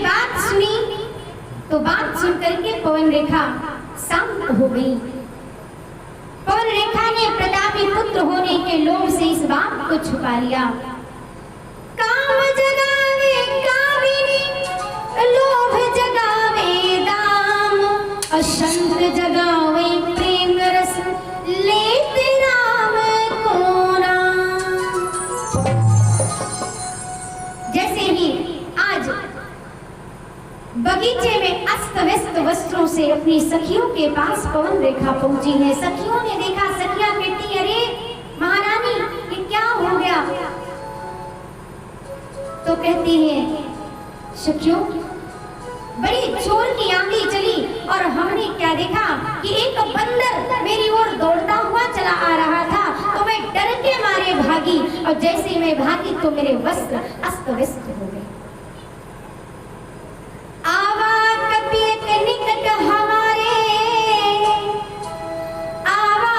बात सुनी तो बात सुन करके पवन रेखा शांत हो गई। पवन रेखा ने प्रतापी पुत्र होने के लोभ से इस बात को छुपा लिया। काम जगावे कामिनी, लोभ जगावे दाम, असंत जगावे प्रेम रस, लेते राम को नाम। जैसे ही आज बगीचे में अस्त व्यस्त वस्त्रों से अपनी सखियों के पास पवन रेखा पहुंची है। सखियों ने देखा, सखियां कहती, अरे महारानी ये क्या हो गया? तो कहती है, सखियों बड़ी जोर की आंधी चली और हमने क्या देखा कि एक बंदर मेरी ओर दौड़ता हुआ चला आ रहा था, तो मैं डर के मारे भागी और जैसे मैं भागी तो मेरे वस्त्र अस्त व्यस्त हो गए। आवा कपियत निकट हमारे, आवा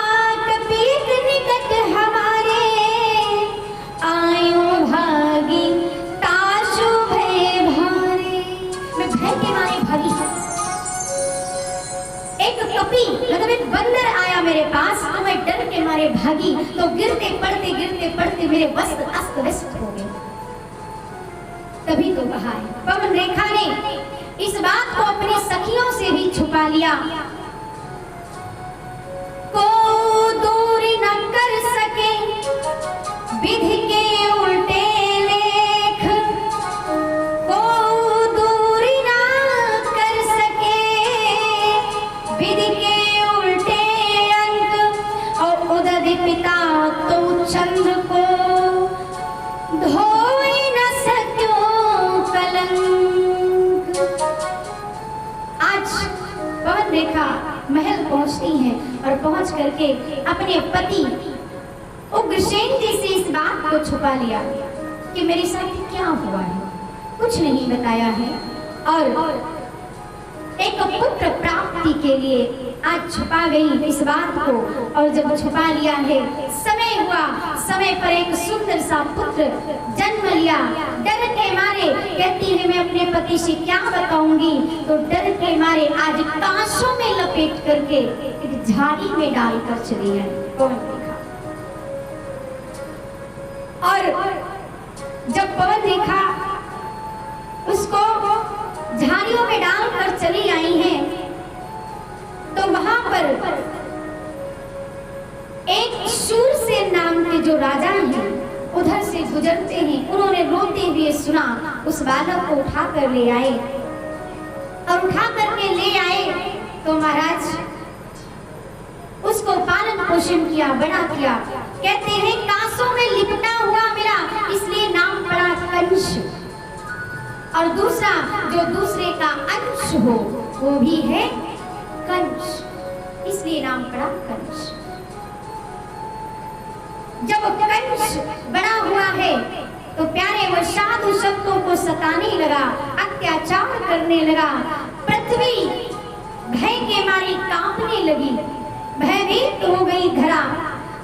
कपियत निकट हमारे, आयो भागी ताशु भय भारे। मैं भय के मारे भागी। एक कपी मतलब एक बंदर आया मेरे पास, तो मैं डर के मारे भागी, तो गिरते पड़ते मेरे वस्त्र अस्त व्यस्त हो गए। तभी तो कहा है पवन रेखा ने इस बात को अपनी सखियों से भी छुपा लिया। को दूर न कर सके विधि के उल्टे लेख, को दूर न कर सके विधि के उल्टे अंक, और उदय पिता तो चंद्र को धोई न सक्यो कलंक। आज पवन रेखा महल पहुंचती है और पहुंच करके अपने पति उग्रसेन जी से इस बात को छुपा लिया कि मेरे साथ क्या हुआ है, कुछ नहीं बताया है और एक पुत्र प्राप्ति के लिए आज छुपा गई इस बात को। और जब छुपा लिया है, समय हुआ, समय पर एक सुंदर सा पुत्र जन्म लिया। डर के मारे कहती है मैं अपने पति से क्या बताऊंगी, तो डर के मारे आज कांसों में लपेट करके एक झाड़ी में डालकर चली आई पवन रेखा। और जब पवन रेखा उसको झाड़ियों में डालकर चली आई है, तो वहां पर एक शूरसेन नाम के जो राजा हैं उधर से गुजरते हैं। उन्होंने रोते हुए सुना, उस बालक को उठा कर ले आए और उठा करके ले आए तो महाराज उसको पालन पोषण किया, बड़ा किया। कहते हैं कांसों में लिपटा हुआ मिला, इसलिए नाम पड़ा कंस। और दूसरा जो दूसरे का अंश हो वो भी है कंस, इसलिए नाम पड़ा कंस। जब कंस बड़ा हुआ है तो प्यारे वो साधु संतों को सताने लगा, अत्याचार करने लगा। पृथ्वी भय के मारे कांपने लगी, भयभीत हो गई धरा।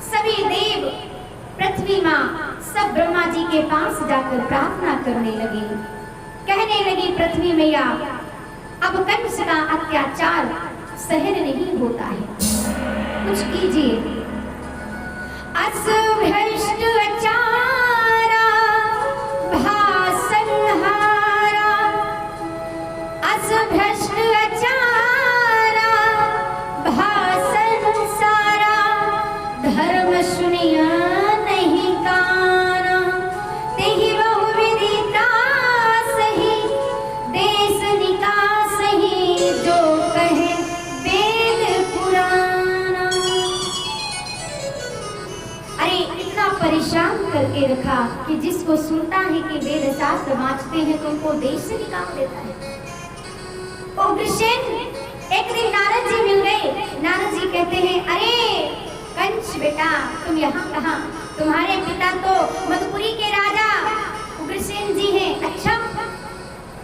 सभी देव, पृथ्वी माँ सब ब्रह्मा जी के पास जाकर प्रार्थना करने लगे, कहने लगी पृथ्वी मैया अब कंस का अत्याचार सहन नहीं होता है, कुछ कीजिए। असभ्रष्ट अचारा भासंहारा, असभ्रष्ट अचारा भासंसारा, धर्म सुनिया नहीं काना, तेहि बहु विदिता सही, देश निकास ही जो कहे वेद पुराना। अरे इतना परेशान करके रखा कि जिसको सुनता है कि वेद शास्त्र वांचते हैं तो उनको देश से निकाल देता है। उग्रसेन एक दिन नारद जी मिल गए। नारद जी कहते हैं अरे कंस बेटा तुम यहाँ कहाँ, तुम्हारे पिता तो मधुपुरी के राजा उग्रसेन जी हैं। अच्छा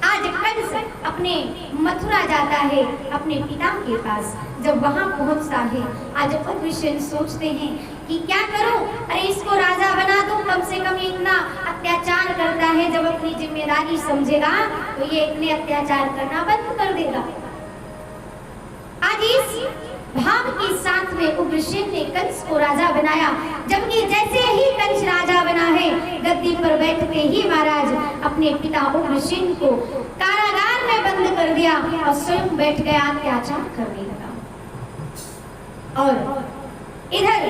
आज कंस अपने मथुरा जाता है अपने पिता के पास, जब वहां पहुंचता है आज उग्रसेन सोचते हैं कि क्या करूं, अरे इसको राजा बना दूं, कम से कम इतना अत्याचार करता है, जब अपनी जिम्मेदारी समझेगा तो ये इतने अत्याचार करना बंद कर देगा। आज इस भाव के साथ में उग्रसेन ने कंस को राजा बनाया, जबकि जैसे ही कंस राजा बना है, गद्दी पर बैठते ही महाराज अपने पिता उग्रसेन को कारागार में बंद कर दिया और स्वयं बैठ गया अत्याचार करने लगा। और इधर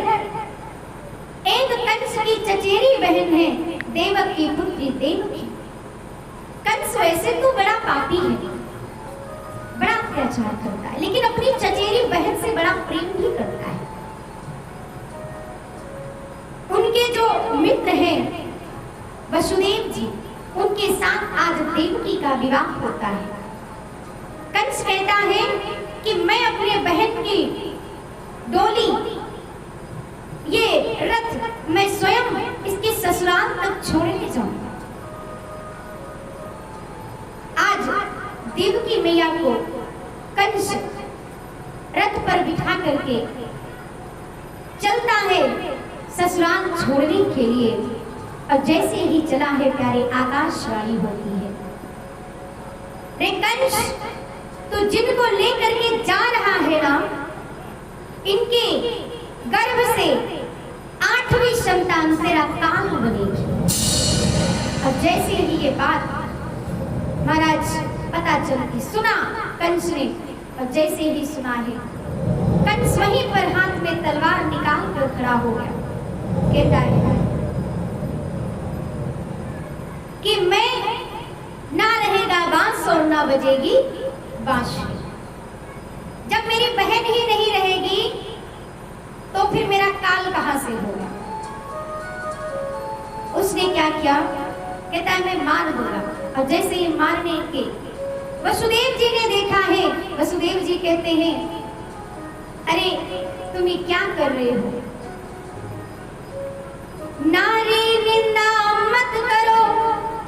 एक कंस की चचेरी बहन है देवक की पुत्री देवकी। कंस वैसे तो बड़ा पापी है, बड़ा अत्याचार करता है, लेकिन अपनी चचेरी बहन से बड़ा प्रेम भी करता है। उनके जो मित्र हैं वसुदेव जी, उनके साथ आज देवकी का विवाह होता है। कंस कहता है कि मैं अपने बहन की डोली, ये रथ मैं स्वयं इसके ससुराल तक छोड़ने जाऊंगा। आज देवकी मैया को कंस रथ पर बिठा करके चलता है ससुराल छोड़ने के लिए, और जैसे ही चला है प्यारे आकाशवाणी होती है, रे कंस तो जिनको लेकर के जा रहा है ना, इनके गर्भ से 8वीं संतान तेरा काल बनेगी। और जैसे ही ये बात महाराज पता चलती, सुना कंस ने, और जैसे ही सुना है, कंस वहीं पर हाथ में तलवार निकाल कर खड़ा हो गया। कहता है कि मैं ना रहेगा बांस और ना बजेगी बांसुरी। जब मेरी बहन ही नहीं रहेगी तो फिर मेरा काल कहां से होगा। उसने क्या किया, कहता है मैं मार दूंगा। और जैसे ही मारने के वसुदेव जी ने देखा है, वसुदेव जी कहते हैं अरे तुम ये क्या कर रहे हो, नारी निंदा मत करो,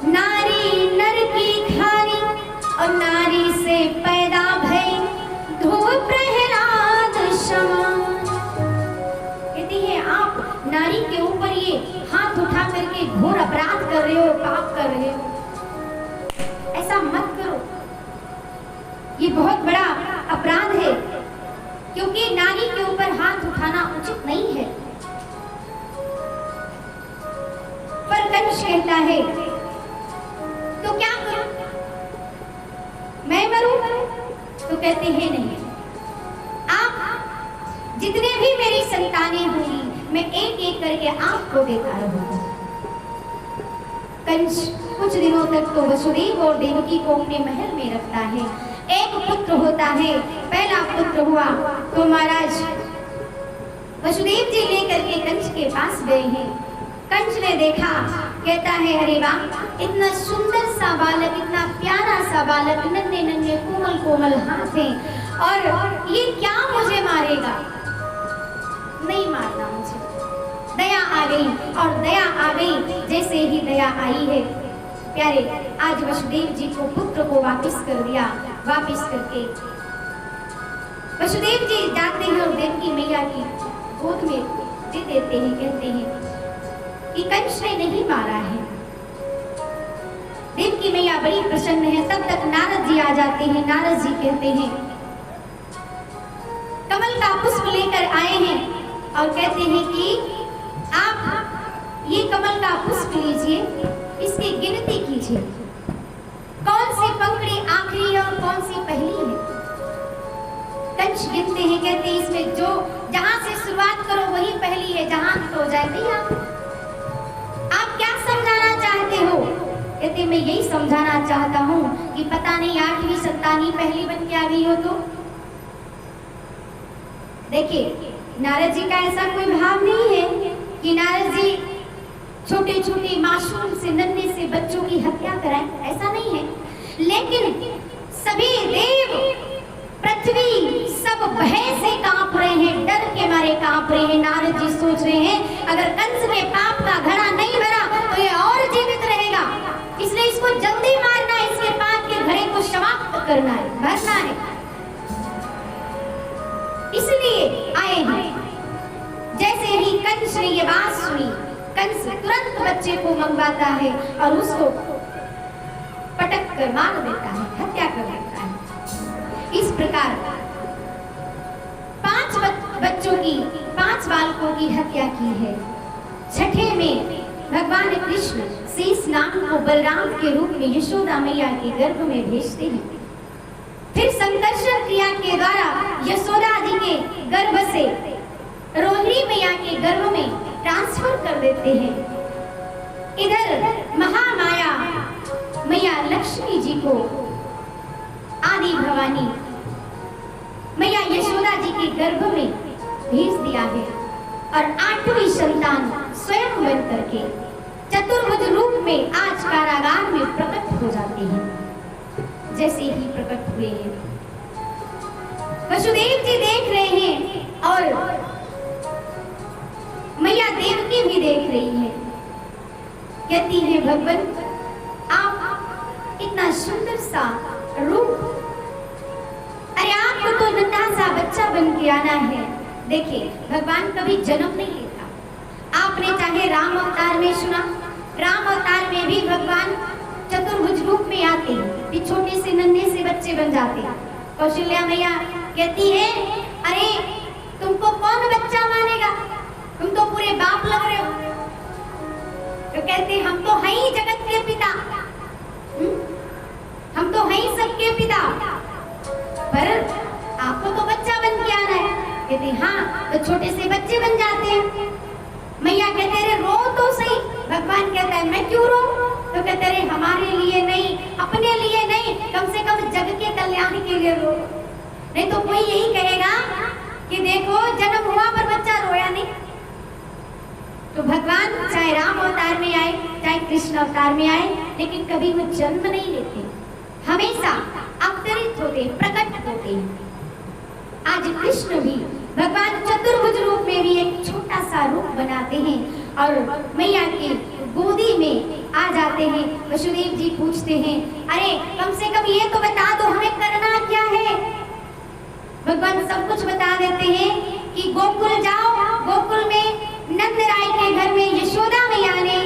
नारी नर की खानी, और नारी से पैदा भई ध्रुव प्रहलाद समान। कहती है आप नारी के ऊपर ये हाथ उठा करके घोर अपराध कर रहे हो, पाप कर रहे हो, ऐसा मत करो, ये बहुत बड़ा अपराध है, क्योंकि नारी के ऊपर हाथ उठाना उचित नहीं है। पर कंस कहता है तो क्या करूं, मैं मरूं? तो कहते हैं नहीं, आप जितने भी मेरी संतानें होंगी मैं एक एक करके आपको देता रहूंगा। कंस कुछ दिनों तक तो वसुदेव और देवकी को अपने महल में रखता है। एक पुत्र होता है, पहला पुत्र हुआ तो महाराज वसुदेव जी लेकर के कंस के पास गए हैं। कंस ने देखा, कहता है अरे वाह, इतना सुंदर सा बालक, इतना प्यारा सा बालक, नन्हे नन्हे कोमल कोमल हाथ हैं, और ये क्या मुझे मारेगा? नहीं मारना मुझे। दया आ गई, और दया आ गई, जैसे ही दया आई है प्यारे, आज वसुदेव जी को पुत्र को वापस कर दिया। वापस करके वसुदेव जी जाते हैं और देवकी मैया की गोद में दे देते हैं। कहते हैं कि कंस ने नहीं मारा है। देवकी मैया बड़ी प्रसन्न है। तब तक नारद जी आ जाते हैं। नारद जी कहते हैं कमल का पुष्प लेकर आए हैं और कहते हैं कि आप ये कमल का पुष्प लीजिए, इसकी गिनती कीजिए, कौन सी पंखुड़ी आखिरी है और कौन सी पहली है। कंस गिनते हैं, कहते हैं इसमें जो जहां से शुरुआत करो वही पहली है, जहां तो जाए नहीं। आप क्या समझाना चाहते हो? कहते मैं यही समझाना चाहता हूँ कि पता नहीं आठवीं संतानी पहली बन के आ गई हो तो। देखिए नारद जी का ऐसा कोई भाव नहीं है कि नारद जी छोटे छोटे मासूम से नन्हे से बच्चों की हत्या कराएं, ऐसा नहीं है। लेकिन सभी देव पृथ्वी सब भय से कांप रहे हैं, डर के मारे कांप रहे हैं। नारद जी सोच रहे हैं अगर कंस ने पाप का घड़ा नहीं भरा तो ये और जीवित रहेगा, इसलिए इसको जल्दी मारना है, इसके पाप के घड़े को समाप्त करना है, भरना है, इसलिए आए हैं। जैसे ही कंस ने ये बात सुनी, कंस तुरंत बच्चे को मंगवाता है और उसको पटक कर मार देता है, हत्या कर देता है। इस प्रकार 5 बच्चों की, 5 बालकों की हत्या की है। छठे में भगवान कृष्ण शेष नाग को बलराम के रूप में यशोदा मैया के गर्भ में भेजते हैं। फिर संकर्षण क्रिया के द्वारा यशोदा जी के गर्भ से रोहिणी मैया के गर्भ में ट्रांसफर कर देते हैं। इधर महामाया मैया लक्ष्मी जी को आदि भवानी मैया यशोदा जी के गर्भ में भेज दिया है और 8वीं संतान स्वयं बन करके चतुर्भुज रूप में आज कारागार में प्रकट हो जाते हैं। जैसे ही प्रकट हुए हैं, वसुदेव जी देख रहे हैं और मैया देवकी भी देख रही है। कहती है भगवान आप इतना सुंदर सा रूप, अरे आपको तो नन्हा सा बच्चा बन के आना है। देखिए भगवान कभी जन्म नहीं लेता। आपने चाहे राम अवतार में सुना, राम अवतार में भी भगवान चतुर्भुज रूप में आते हैं, फिर छोटे से नन्हे से बच्चे बन जाते हैं। कौशल्या मैया कहती है अरे तुमको कौन बच्चा मानेगा, तुम तो पूरे बाप लग रहे हो। तो कहते हम तो हैं ही जगत के पिता, हम तो हैं ही सबके पिता, पर आपको तो बच्चा बन के आना है। कहते हाँ, तो छोटे से बच्चे बन जाते हैं। मैया कहते अरे रो तो सही। भगवान कहता है मैं क्यों रो? तो कहते रहे हमारे लिए नहीं, अपने लिए नहीं, कम से कम जग के कल्याण के लिए रो। नहीं तो कोई यही कहेगा कि देखो जन्म हुआ पर बच्चा रोया नहीं। तो भगवान चाहे राम अवतार में आए, चाहे कृष्ण अवतार में आए, लेकिन कभी वो जन्म नहीं लेते, हमेशा अवतरित होते, प्रकट होते हैं। आज कृष्ण भी भगवान चतुर्भुज रूप में भी एक छोटा सा रूप बनाते हैं और मैया की गोदी में आ जाते हैं। वसुदेव जी पूछते हैं अरे कम से कम ये तो बता दो हमें करना क्या है। भगवान सब कुछ बता देते हैं कि गोकुल जाओ, गोकुल में नंद राय के घर में यशोदा मैया ने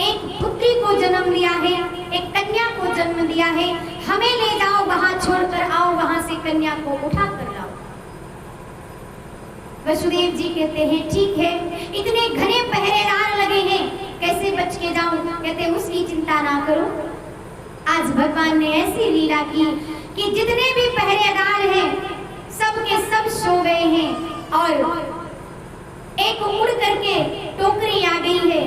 एक पुत्री को जन्म दिया है, एक कन्या को जन्म दिया है, हमें ले जाओ, वहां छोड़कर आओ, वहां से कन्या को उठा कर लाओ। वसुदेव जी कहते हैं ठीक है, इतने घने पहरेदार लगे हैं, कैसे बच के जाऊं? कहते उसकी चिंता ना करो। आज भगवान ने ऐसी लीला की कि जितने भी पहरेदार हैं सब के सब सो गए हैं और एक उड़ करके टोकरी आ गई है,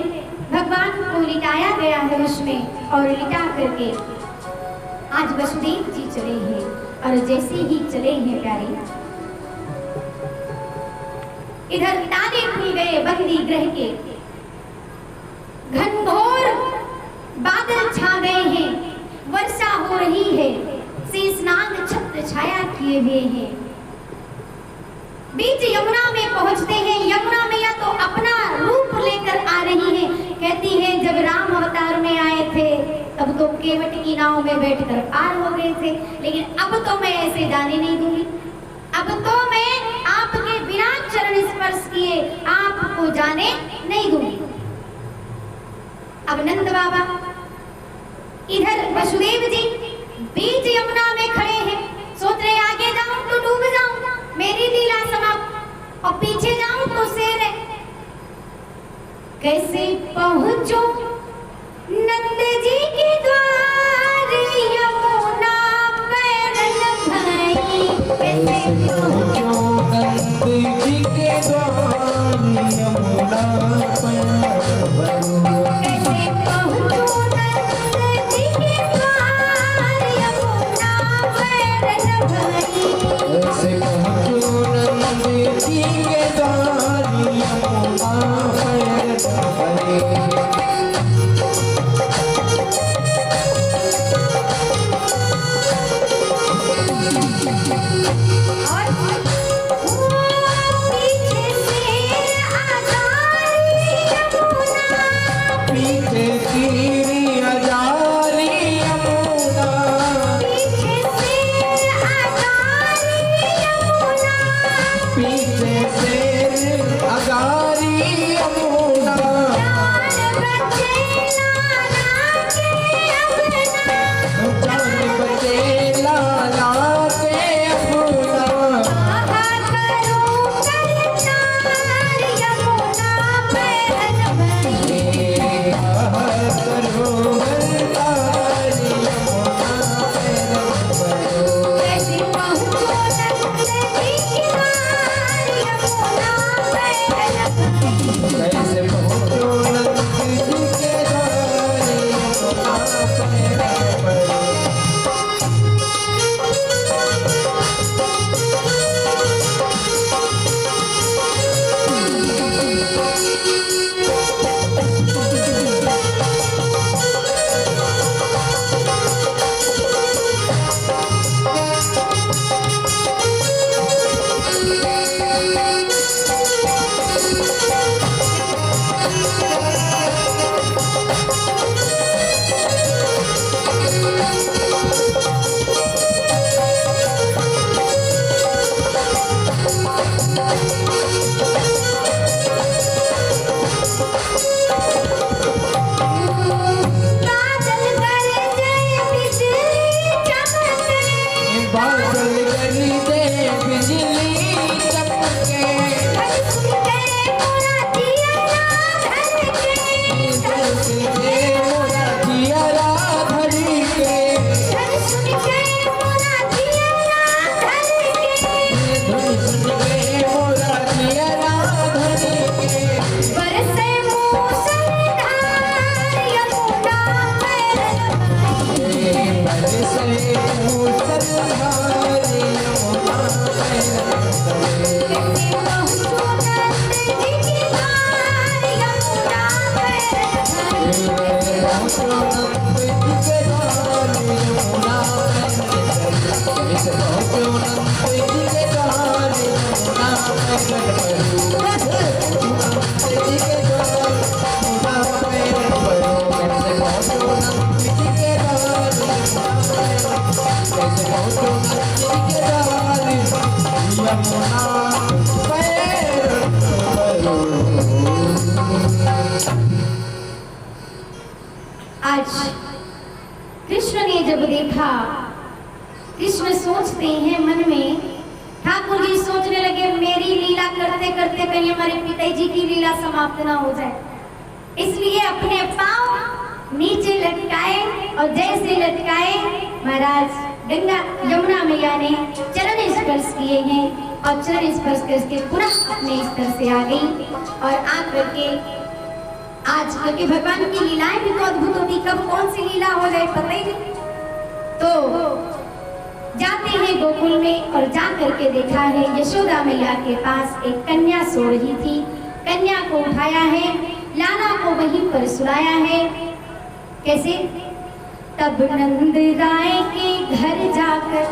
भगवान को लिटाया गया है उसमें और लिटा करके आज वसुदेव जी चले हैं। और जैसे ही चले हैं प्यारे, इधर ताले खुल गए बंदी ग्रह के, घनघोर बादल छा गए हैं, वर्षा हो रही है, शेषनाग छत्र छाया किए हुए हैं। बीच यमुना में पहुंचते हैं, यमुना मैया तो अपना रूप लेकर आ रही है। कहती है जब राम अवतार में आए थे तब तो केवट की नाव में बैठकर पार हो गए थे, लेकिन अब तो मैं ऐसे जाने नहीं दूंगी, अब तो मैं आपके बिना चरण स्पर्श किए आपको जाने नहीं दूंगी। अब नंद बाबा इधर वसुदेव जी बीच यमुना में खड़े हैं, सोच रहे आगे जाऊं तो डूब जाऊं, मेरी लीला समाप्त, और पीछे जाऊं तो शेर है। कैसे पहुंचो नंद जी के द्वार, यमुना पैर लगाई, कैसे पहुंचो नंद जी के द्वार, यमुना पैर लगाई, कैसे पहुंचो नंद जी के द्वार, यमुना पैर लगाई, कैसे पहुंचो नंद जी के द्वार, यमुना पैर लगाई। बादल गरजे बिजली चमके सुन के मोरा जियरा धड़के मोरा जियरा धड़के सुन के मोरा जियरा धड़के धुन सुन के मोरा जियरा धड़के बरसे मूसलाधार यमुना पैर बरसे मूसलाधार यमुना पैर कैसे पहुँचूं नंद जी की धार यमुना पैर आज कृष्ण ने जब देखा, कृष्ण सोचते हैं मन में, ठाकुर जी सोचने लगे मेरी लीला करते करते कहीं हमारे पिताजी की लीला समाप्त ना हो जाए, इसलिए अपने पांव नीचे लटकाए और जैसे लटकाए महाराज गंगा यमुना मैया ने चरण स्पर्श किए हैं और चरण स्पर्श करके पुनः अपने स्तर से आ गई और आकर के आज क्योंकि भगवान की लीलाएं भी तो अद्भुत होती, कब कौन सी लीला हो जाए पता ही नहीं। तो जाते हैं गोकुल में और जा करके देखा है यशोदा मैया के पास एक कन्या सो रही थी, कन्या को उठाया है, लाला को वहीं पर सुलाया है। कैसे? तब नंद राय के घर जाकर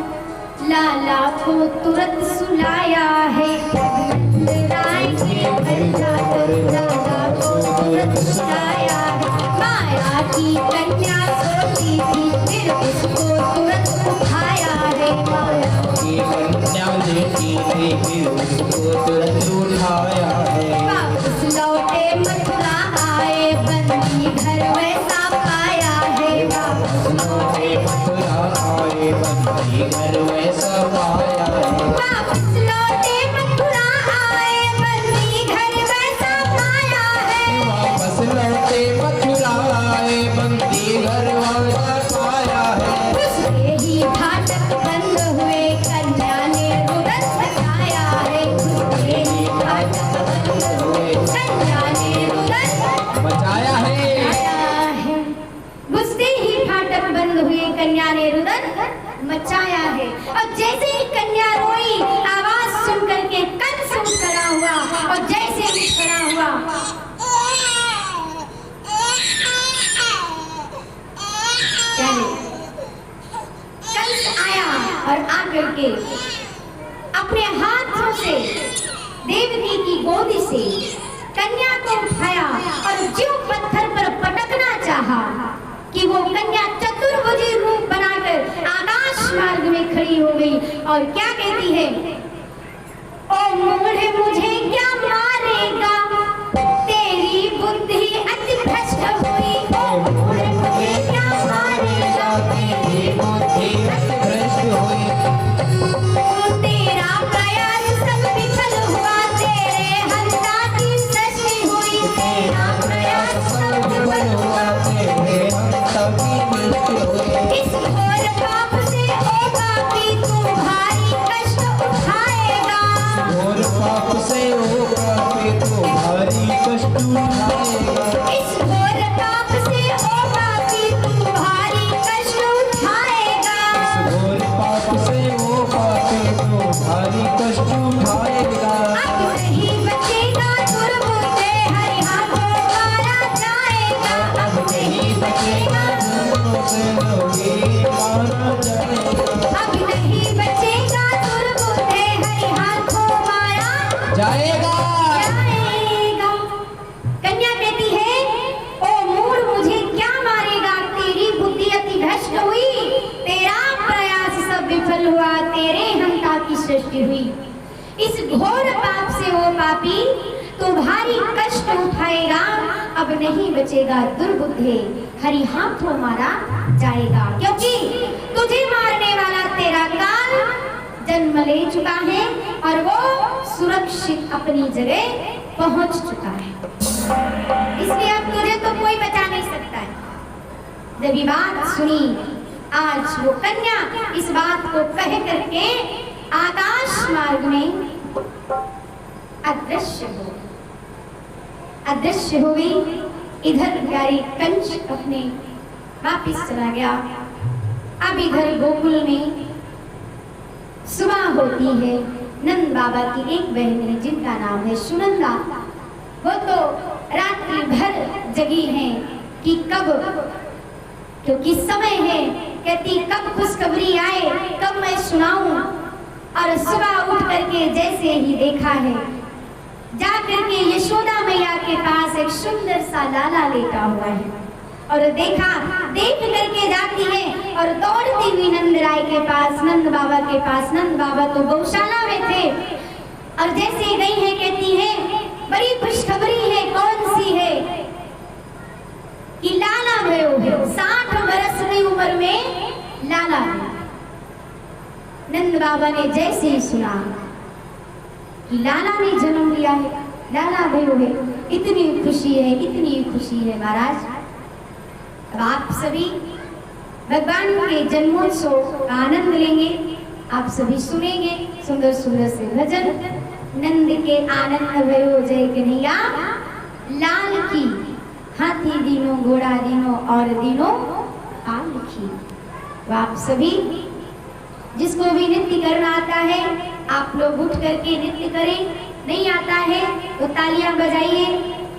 लाला को तुरंत सुलाया है। नंद राय के घर जाकर लाला को तुरंत सुलाया है। माया की कन्या सोती थी फिर उसको तुरंत उठाया है। माया की कन्या लेटी थी फिर उसको तुरंत उठाया है। वापस लौटे मथुरा आए बंदी घर वैसा पाया है। वापस लौटे मथुरा आए बंदी घर वैसा पाया है। वापस लौटे मथुरा आए बंदी घर वैसा पाया है। वापस लौटे मथुरा आए बंदी घर वैसा पाया है। उसके ही फाटक बंद हुए कन्या ने रुदन बचाया है। उसके ही फाटक बंद हुए कन्या ने रुदन बचाया है। मचाया है। घुसते ही फाटक बंद हुए कन्या ने रुदन मचाया है। और जैसे ही कन्या रोई आवाज सुन करके कंस उठ खड़ा हुआ और जैसे ही खड़ा हुआ चले कंस आया और आकर के अपने हाथों से देवकी की गोदी से कन्या को उठाया और जो पत्थर पर पटकना चाहा कि वो कन्या चतुर्भुजी रूप बनाकर आकाश मार्ग में खड़ी हो गई और क्या कहती है, ओ मूढ़े मुझे क्या मारेगा, तेरी बुद्धि अति भ्रष्ट हुई। ओ मूढ़े मुझे क्या मारेगा, तेरी बुद्धि अति भ्रष्ट हुई। तेरा प्रयास सब विफल हुआ, तेरे हंता की सृष्टि हुई। तेरा प्रयास सब विफल हुआ, तेरे हंता की सृष्टि हुई। इस घोर पाप से ओ पापी तू भारी कष्ट उठाएगा। घोर पाप से ओ पापी तो भारी कष्ट उठाएगा। इस घोर पाप से ओ पापी तू भारी कष्ट उठाएगा। घोर पाप से ओ पापी तो भारी कष्ट उठाएगा। अब नहीं बचेगा दुर्बुद्धे, हरि हाथों मारा जाएगा। अब नहीं बचेगा, धर्म से लोगे मारा जाएगा। अब नहीं बचेगा दुर्बुद्धे, हरि हाथों मारा जाएगा। जाएगा। कन्या कहती है, ओ मूढ़ मुझे क्या मारेगा, तेरी बुद्धि अति भ्रष्ट हुई। तेरा प्रयास सब विफल हुआ, तेरे हंता की सृष्टि हुई। इस घोर पाप से वो पापी तो भारी कष्ट उठाएगा। अब नहीं बचेगा दुर्बुद्धे, हरि हाथों मारा जाएगा। क्योंकि तुझे मारने वाला तेरा काल ले चुका है और वो सुरक्षित अपनी जगह पहुंच चुका है। इसलिए अब तुझे तो कोई बचा नहीं सकता है। जब ये बात सुनी, आज वो कन्या इस बात को कह करके आकाश मार्ग में अदृश्य हो गई। इधर प्यारी कंस अपने वापिस चला गया। अब इधर गोकुल में सुबह होती है। नंद बाबा की एक बहन है जिनका नाम है सुनंदा। वो तो रात्रि भर जगी है कि कब, क्योंकि समय है, कहती कब खुशखबरी आए, कब मैं सुनाऊं। और सुबह उठ करके जैसे ही देखा है, जा करके यशोदा मैया के पास एक सुंदर सा लाला लेटा हुआ है और देखा, देख करके जाती है और दौड़ती हुई नंद राय के पास, नंद बाबा के पास। नंद बाबा तो गौशाला में थे और जैसे ही गई है कहती है बड़ी खुशखबरी है। कौन सी है? कि लाला भयो है, 60 वर्ष की उम्र में लाला है। नंद बाबा ने जैसे ही सुना कि लाला ने जन्म लिया है, लाला भयो है, इतनी खुशी है, इतनी खुशी है महाराज। अब आप सभी भगवान के जन्मोत्सव का आनंद लेंगे, आप सभी सुनेंगे सुंदर सुंदर से भजन। नंद के आनंद भयो जय कन्हैया लाल की, हाथी दिनों घोड़ा दिनों और दिनों पालकी। तो आप सभी जिसको भी नृत्य करना आता है आप लोग उठ करके नृत्य करें, नहीं आता है तो तालियां बजाइए,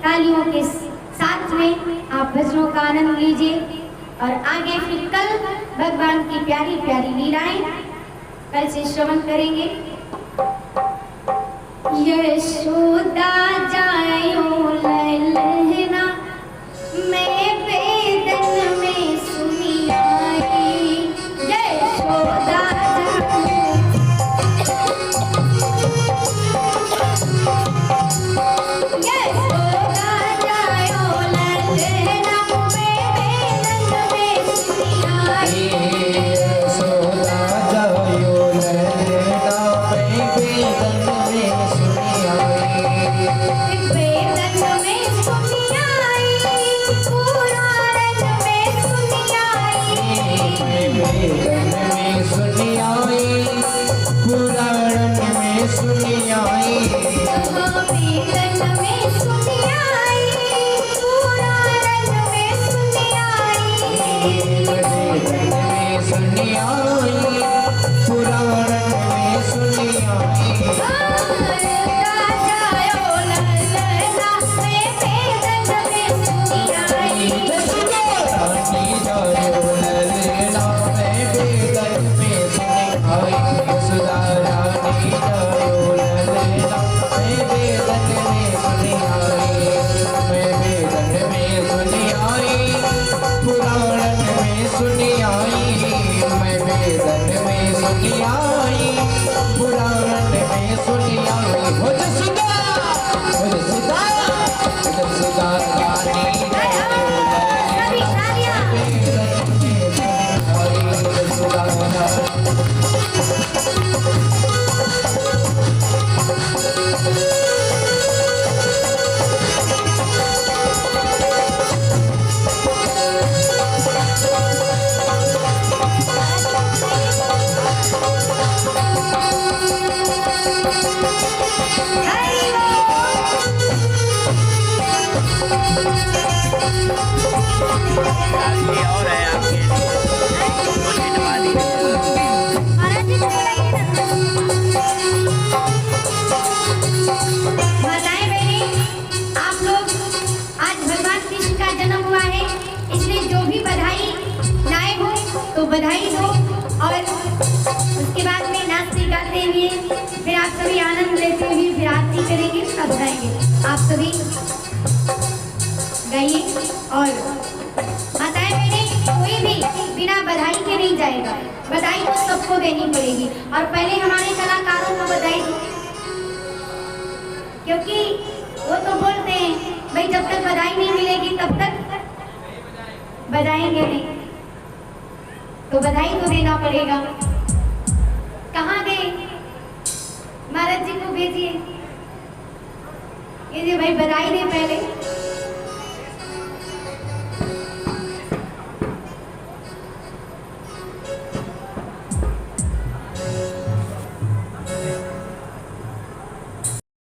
तालियों के साथ में आप भजनों का आनंद लीजिए। और आगे फिर कल भगवान की प्यारी प्यारी लीलाएं कल से श्रवण करेंगे। यशोदा जायो ललना मैं वेदन में सुनी आई, यशोदा बधाई दो और उसके बाद में नाचते गाते हुए फिर आप सभी आनंद लेते हुए फिर आरती करेंगे, तब गाएंगे। आप सभी गाइए और माताएं बहनें कोई भी बिना बधाई के नहीं जाएगा, बधाई तो सबको देनी पड़ेगी। और पहले हमारे कलाकारों को बधाई दो, क्योंकि वो तो बोलते हैं भाई जब तक बधाई नहीं मिलेगी तब तक बजाएंगे नहीं, तो बधाई तो देना पड़ेगा। कहाँ गए भाई बधाई दे पहले।